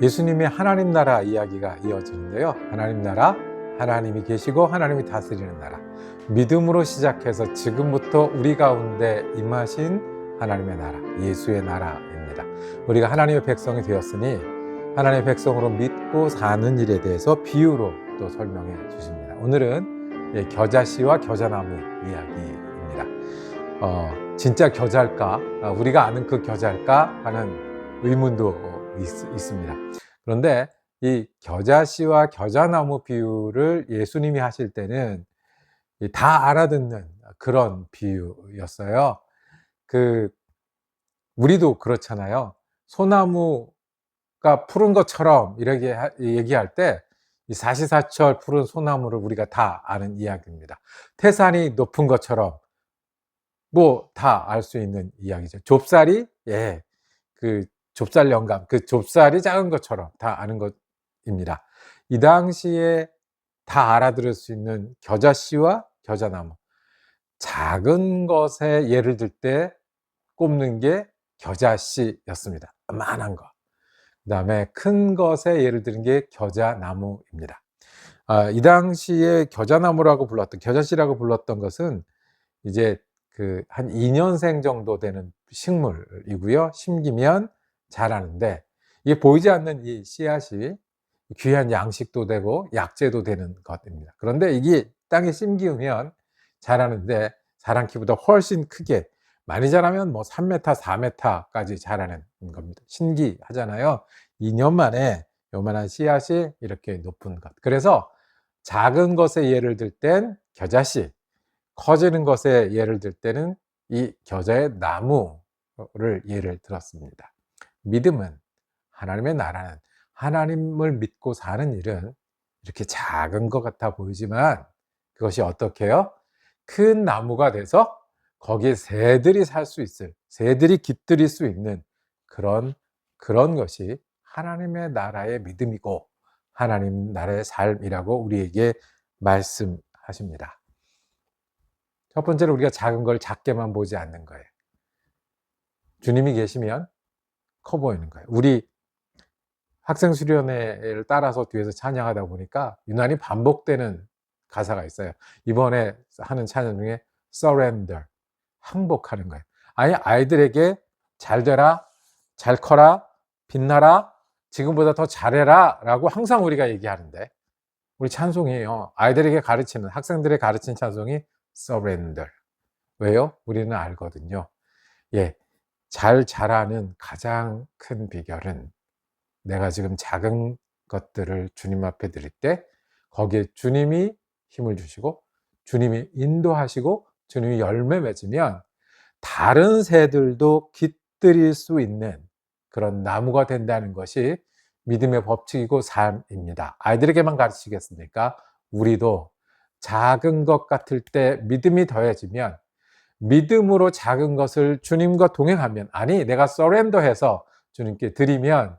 예수님의 하나님 나라 이야기가 이어지는데요. 하나님 나라, 하나님이 계시고 하나님이 다스리는 나라. 믿음으로 시작해서 지금부터 우리 가운데 임하신 하나님의 나라, 예수의 나라입니다. 우리가 하나님의 백성이 되었으니 하나님의 백성으로 믿고 사는 일에 대해서 비유로 또 설명해 주십니다. 오늘은 겨자씨와 겨자나무 이야기입니다. 진짜 겨자일까? 우리가 아는 그 겨자일까? 하는 의문도 있습니다. 그런데 이 겨자씨와 겨자나무 비유를 예수님이 하실 때는 다 알아듣는 그런 비유였어요. 우리도 그렇잖아요. 소나무가 푸른 것처럼 이렇게 얘기할 때 이 사시사철 푸른 소나무를 우리가 다 아는 이야기입니다. 태산이 높은 것처럼 뭐 다 알 수 있는 이야기죠. 좁쌀이 좁쌀 영감, 그 좁쌀이 작은 것처럼 다 아는 것입니다. 이 당시에 다 알아들을 수 있는 겨자씨와 겨자나무, 작은 것에 예를 들 때 꼽는 게 겨자씨였습니다. 요만한 거. 그 다음에 큰 것에 예를 드는 게 겨자나무입니다. 이 당시에 겨자나무라고 불렀던, 겨자씨라고 불렀던 것은 이제 한 2년생 정도 되는 식물이고요. 심기면 자라는데, 이게 보이지 않는 이 씨앗이 귀한 양식도 되고 약재도 되는 것입니다. 그런데 이게 땅에 심기우면 자라는데 자란 키보다 훨씬 크게, 많이 자라면 뭐 3m, 4m까지 자라는 겁니다. 신기하잖아요. 2년 만에 요만한 씨앗이 이렇게 높은 것. 그래서 작은 것에 예를 들 땐 겨자씨, 커지는 것에 예를 들 때는 이 겨자의 나무를 예를 들었습니다. 믿음은, 하나님의 나라는, 하나님을 믿고 사는 일은 이렇게 작은 것 같아 보이지만 그것이 어떻게 해요? 큰 나무가 돼서 거기에 새들이 살 수 있을, 새들이 깃들일 수 있는 그런 것이 하나님의 나라의 믿음이고 하나님 나라의 삶이라고 우리에게 말씀하십니다. 첫 번째로 우리가 작은 걸 작게만 보지 않는 거예요. 주님이 계시면 커 보이는 거예요. 우리 학생 수련회를 따라서 뒤에서 찬양하다 보니까 유난히 반복되는 가사가 있어요. 이번에 하는 찬양 중에 surrender, 항복하는 거예요. 아니, 아이들에게 잘 되라, 잘 커라, 빛나라, 지금보다 더 잘해라 라고 항상 우리가 얘기하는데, 우리 찬송이에요. 아이들에게 가르치는, 학생들의 가르친 찬송이 surrender. 왜요? 우리는 알거든요. 잘 자라는 가장 큰 비결은 내가 지금 작은 것들을 주님 앞에 드릴 때 거기에 주님이 힘을 주시고 주님이 인도하시고 주님이 열매 맺으면 다른 새들도 깃들일 수 있는 그런 나무가 된다는 것이 믿음의 법칙이고 삶입니다. 아이들에게만 가르치겠습니까? 우리도 작은 것 같을 때 믿음이 더해지면, 믿음으로 작은 것을 주님과 동행하면, 아니 내가 서렌더해서 주님께 드리면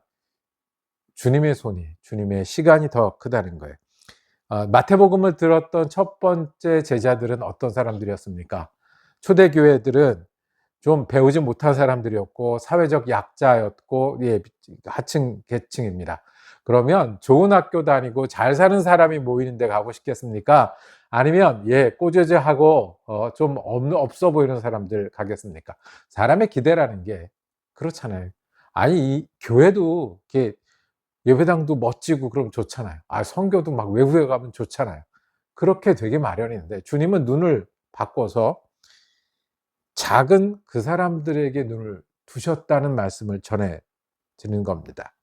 주님의 손이, 주님의 시간이 더 크다는 거예요. 마태복음을 들었던 첫 번째 제자들은 어떤 사람들이었습니까? 초대교회들은 좀 배우지 못한 사람들이었고 사회적 약자였고 하층 계층입니다. 그러면 좋은 학교 다니고 잘 사는 사람이 모이는 데 가고 싶겠습니까? 아니면 꼬재재하고 좀 없어 보이는 사람들 가겠습니까? 사람의 기대라는 게 그렇잖아요. 아니, 이 교회도 이렇게 예배당도 멋지고 그러면 좋잖아요. 선교도 막 외국에 가면 좋잖아요. 그렇게 되기 마련인데 주님은 눈을 바꿔서 작은 그 사람들에게 눈을 두셨다는 말씀을 전해 드리는 겁니다.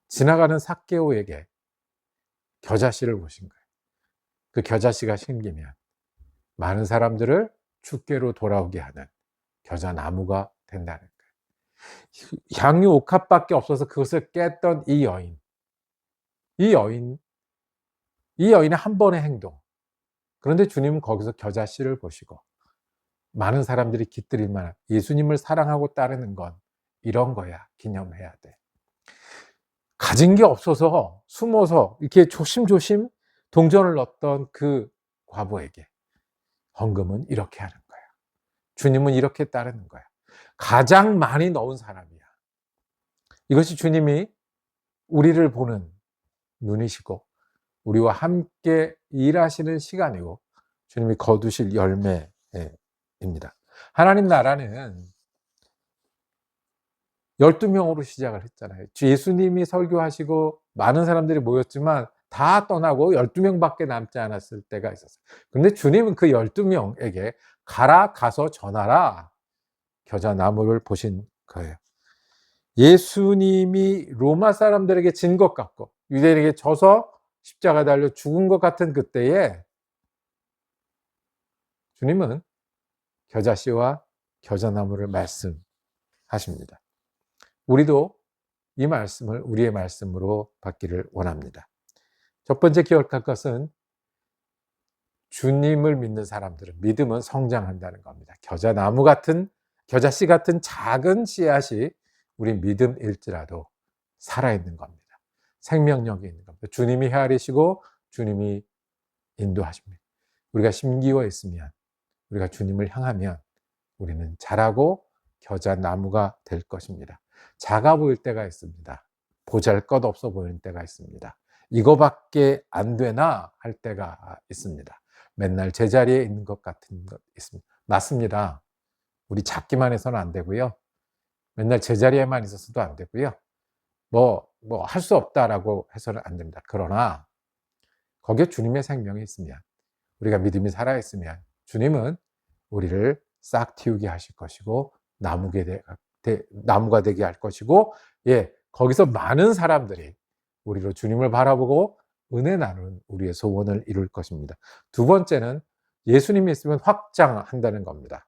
지나가는 삭개오에게 겨자씨를 보신 거예요. 그 겨자씨가 심기면 많은 사람들을 주께로 돌아오게 하는 겨자나무가 된다는 거예요. 향유 옥합밖에 없어서 그것을 깼던 이 여인, 이 여인의 한 번의 행동. 그런데 주님은 거기서 겨자씨를 보시고 많은 사람들이 깃들일 만한, 예수님을 사랑하고 따르는 건 이런 거야, 기념해야 돼. 가진 게 없어서 숨어서 이렇게 조심조심 동전을 넣었던 그 과부에게 헌금은 이렇게 하는 거야. 주님은 이렇게 따르는 거야. 가장 많이 넣은 사람이야. 이것이 주님이 우리를 보는 눈이시고 우리와 함께 일하시는 시간이고 주님이 거두실 열매입니다. 하나님 나라는 12명으로 시작을 했잖아요. 예수님이 설교하시고 많은 사람들이 모였지만 다 떠나고 12명밖에 남지 않았을 때가 있었어요. 근데 주님은 그 12명에게 가서 전하라 겨자나무를 보신 거예요. 예수님이 로마 사람들에게 진 것 같고 유대인에게 져서 십자가 달려 죽은 것 같은 그때에 주님은 겨자씨와 겨자나무를 말씀하십니다. 우리도 이 말씀을 우리의 말씀으로 받기를 원합니다. 첫 번째 기억할 것은 주님을 믿는 사람들은 믿음은 성장한다는 겁니다. 겨자씨 같은 작은 씨앗이 우리 믿음일지라도 살아있는 겁니다. 생명력이 있는 겁니다. 주님이 헤아리시고 주님이 인도하십니다. 우리가 심기어 있으면 우리가 주님을 향하면 우리는 자라고 겨자나무가 될 것입니다. 작아 보일 때가 있습니다. 보잘것없어 보이는 때가 있습니다. 이거밖에 안 되나 할 때가 있습니다. 맨날 제자리에 있는 것 같은 것 있습니다. 맞습니다. 우리 작기만 해서는 안 되고요. 맨날 제자리에만 있어서도 안 되고요. 할 수 없다라고 해서는 안 됩니다. 그러나 거기에 주님의 생명이 있으면 우리가 믿음이 살아있으면 주님은 우리를 싹 틔우게 하실 것이고 나무가 되게 할 것이고 거기서 많은 사람들이 우리로 주님을 바라보고 은혜 나누는 우리의 소원을 이룰 것입니다. 두 번째는 예수님이 있으면 확장한다는 겁니다.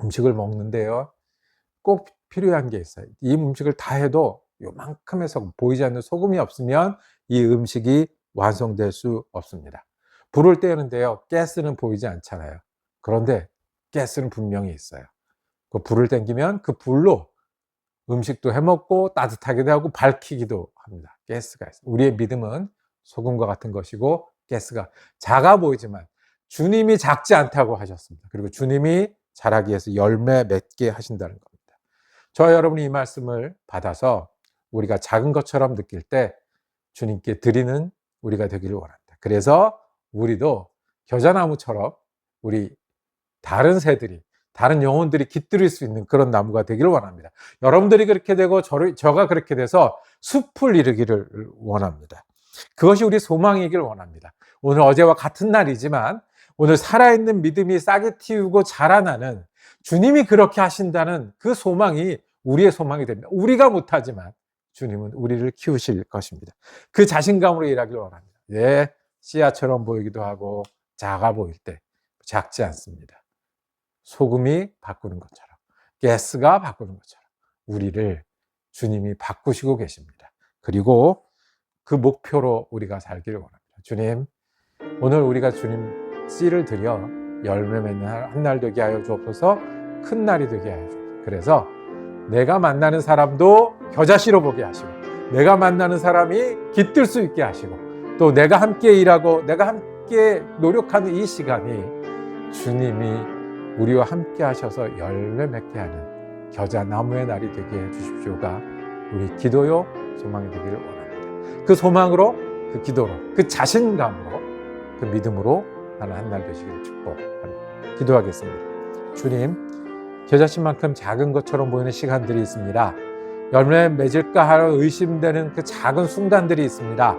음식을 먹는데요. 꼭 필요한 게 있어요. 이 음식을 다 해도 요만큼의 보이지 않는 소금이 없으면 이 음식이 완성될 수 없습니다. 불을 떼는데요. 가스는 보이지 않잖아요. 그런데 가스는 분명히 있어요. 그 불을 땡기면 그 불로 음식도 해먹고 따뜻하기도 하고 밝히기도 합니다. 가스가 있어요. 우리의 믿음은 소금과 같은 것이고 가스가 작아 보이지만 주님이 작지 않다고 하셨습니다. 그리고 주님이 자라기 위해서 열매 맺게 하신다는 겁니다. 저와 여러분이 이 말씀을 받아서 우리가 작은 것처럼 느낄 때 주님께 드리는 우리가 되기를 원합니다. 그래서 우리도 겨자나무처럼 우리 다른 새들이 다른 영혼들이 깃들일 수 있는 그런 나무가 되기를 원합니다. 여러분들이 그렇게 되고 저가 그렇게 돼서 숲을 이루기를 원합니다. 그것이 우리 소망이길 원합니다. 오늘 어제와 같은 날이지만 오늘 살아있는 믿음이 싹이 틔우고 자라나는 주님이 그렇게 하신다는 그 소망이 우리의 소망이 됩니다. 우리가 못하지만 주님은 우리를 키우실 것입니다. 그 자신감으로 일하기를 원합니다. 씨앗처럼 보이기도 하고 작아 보일 때 작지 않습니다. 소금이 바꾸는 것처럼 가스가 바꾸는 것처럼 우리를 주님이 바꾸시고 계십니다. 그리고 그 목표로 우리가 살기를 원합니다. 주님, 오늘 우리가 주님 씨를 드려 열매 맺는 한 날 되게 하여 주옵소서. 큰 날이 되게 하여 주옵소서. 그래서 내가 만나는 사람도 겨자씨로 보게 하시고 내가 만나는 사람이 깃들 수 있게 하시고 또 내가 함께 일하고 내가 함께 노력하는 이 시간이 주님이 우리와 함께 하셔서 열매 맺게 하는 겨자나무의 날이 되게 해 주십시오가 우리 기도요 소망이 되기를 원합니다. 그 소망으로 그 기도로 그 자신감으로 그 믿음으로 나는 한 날 되시기를 축복합니다. 기도하겠습니다. 주님, 겨자씨만큼 작은 것처럼 보이는 시간들이 있습니다. 열매 맺을까 하여 의심되는 그 작은 순간들이 있습니다.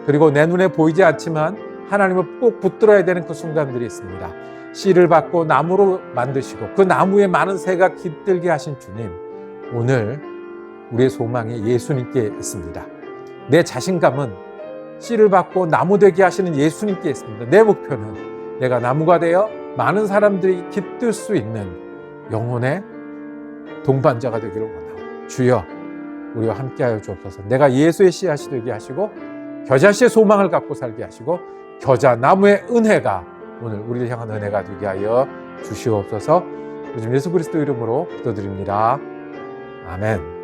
그리고 내 눈에 보이지 않지만 하나님을 꼭 붙들어야 되는 그 순간들이 있습니다. 씨를 받고 나무로 만드시고 그 나무에 많은 새가 깃들게 하신 주님, 오늘 우리의 소망이 예수님께 있습니다. 내 자신감은 씨를 받고 나무 되게 하시는 예수님께 있습니다. 내 목표는 내가 나무가 되어 많은 사람들이 깃들 수 있는 영혼의 동반자가 되기를 원하고 주여 우리와 함께하여 주옵소서. 내가 예수의 씨앗이 되게 하시고 겨자씨의 소망을 갖고 살게 하시고 겨자나무의 은혜가 오늘 우리를 향한 은혜가 되게 하여 주시옵소서. 요즘 예수 그리스도 이름으로 기도드립니다. 아멘.